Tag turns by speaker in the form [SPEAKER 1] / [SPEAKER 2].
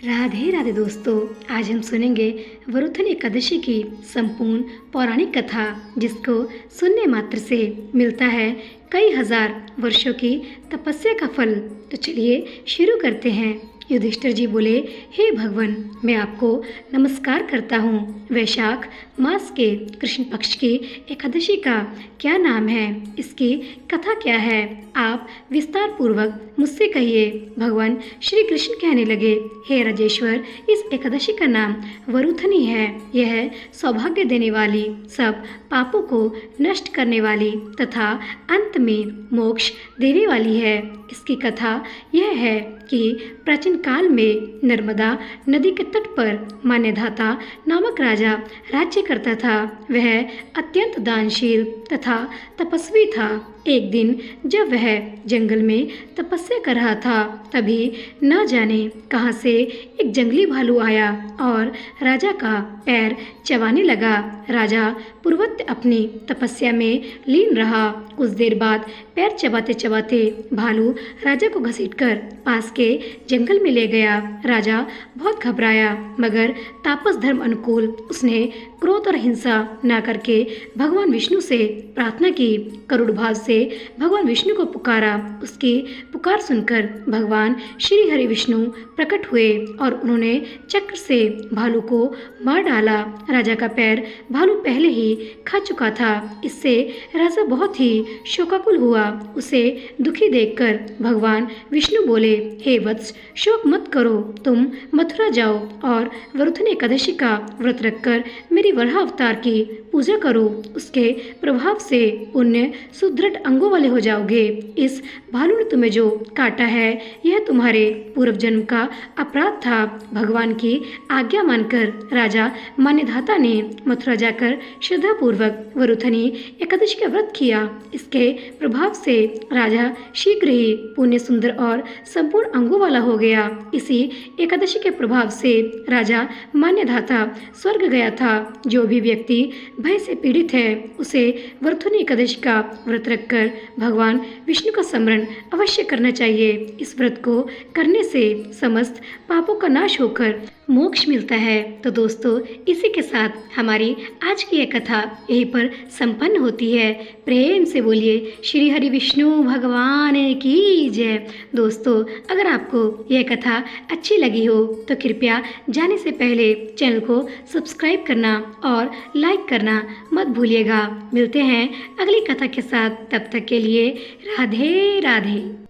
[SPEAKER 1] राधे राधे दोस्तों, आज हम सुनेंगे वरुथन एकादशी की संपूर्ण पौराणिक कथा, जिसको सुनने मात्र से मिलता है कई हजार वर्षों की तपस्या का फल। तो चलिए शुरू करते हैं। युधिष्ठिर जी बोले, हे भगवान, मैं आपको नमस्कार करता हूँ। वैशाख मास के कृष्ण पक्ष की एकादशी का क्या नाम है? इसकी कथा क्या है? आप विस्तार पूर्वक मुझसे कहिए। भगवान श्री कृष्ण कहने लगे, हे राजेश्वर, इस एकादशी का नाम वरुथनी है। यह सौभाग्य देने वाली, सब पापों को नष्ट करने वाली तथा अंत में मोक्ष देने वाली है। इसकी कथा यह है कि प्राचीन काल में नर्मदा नदी के तट पर मान्यधाता नामक राजा राज्य करता था। वह अत्यंत दानशील तथा तपस्वी था। एक दिन जब वह जंगल में तपस्या कर रहा था, तभी न जाने कहां से एक जंगली भालू आया और राजा का पैर चबाने लगा। राजा पूर्वत अपनी तपस्या में लीन रहा। कुछ देर बाद पैर चबाते चबाते भालू राजा को घसीटकर पास के जंगल में ले गया। राजा बहुत घबराया, मगर तापस धर्म अनुकूल उसने क्रोध और हिंसा न करके भगवान विष्णु से प्रार्थना की। करुण भाव से भगवान विष्णु को पुकारा। उसकी पुकार सुनकर भगवान श्री हरि विष्णु प्रकट हुए और उन्होंने चक्र से भालू को मार डाला। राजा का पैर भालू पहले ही खा चुका था। इससे राजा बहुत ही शोकाकुल हुआ। उसे दुखी देखकर भगवान विष्णु बोले, हे वत्स, शोक मत करो। तुम मथुरा जाओ और वरुथन एकादशी का व्रत रखकर मेरी वराह अवतार की पूजा करो। उसके प्रभाव से पुण्य सुदृढ़ अंगों वाले हो जाओगे। इस भालू ने तुम्हें जो काटा है, यह तुम्हारे पूर्व जन्म का अपराध था। भगवान की आज्ञा मानकर राजा मान्यधाता ने मथुरा जाकर श्रद्धा पूर्वक वरुथनी एकादशी का व्रत किया। इसके प्रभाव से राजा शीघ्र ही पुण्य सुंदर और संपूर्ण अंगों वाला हो गया। इसी एकादशी के प्रभाव से राजा मान्यधाता स्वर्ग गया था। जो भी व्यक्ति भय से पीड़ित है, उसे वरुथनी एकादशी का व्रत रखकर भगवान विष्णु का स्मरण अवश्य करना चाहिए। इस व्रत को करने से समस्त पापों का नाश होकर मोक्ष मिलता है। तो दोस्तों, इसी के साथ हमारी आज की यह कथा यहीं पर संपन्न होती है। प्रेम से बोलिए श्री हरि विष्णु भगवान की जय। दोस्तों, अगर आपको यह कथा अच्छी लगी हो तो कृपया जाने से पहले चैनल को सब्सक्राइब करना और लाइक करना मत भूलिएगा। मिलते हैं अगली कथा के साथ, तब तक के लिए राधे राधे।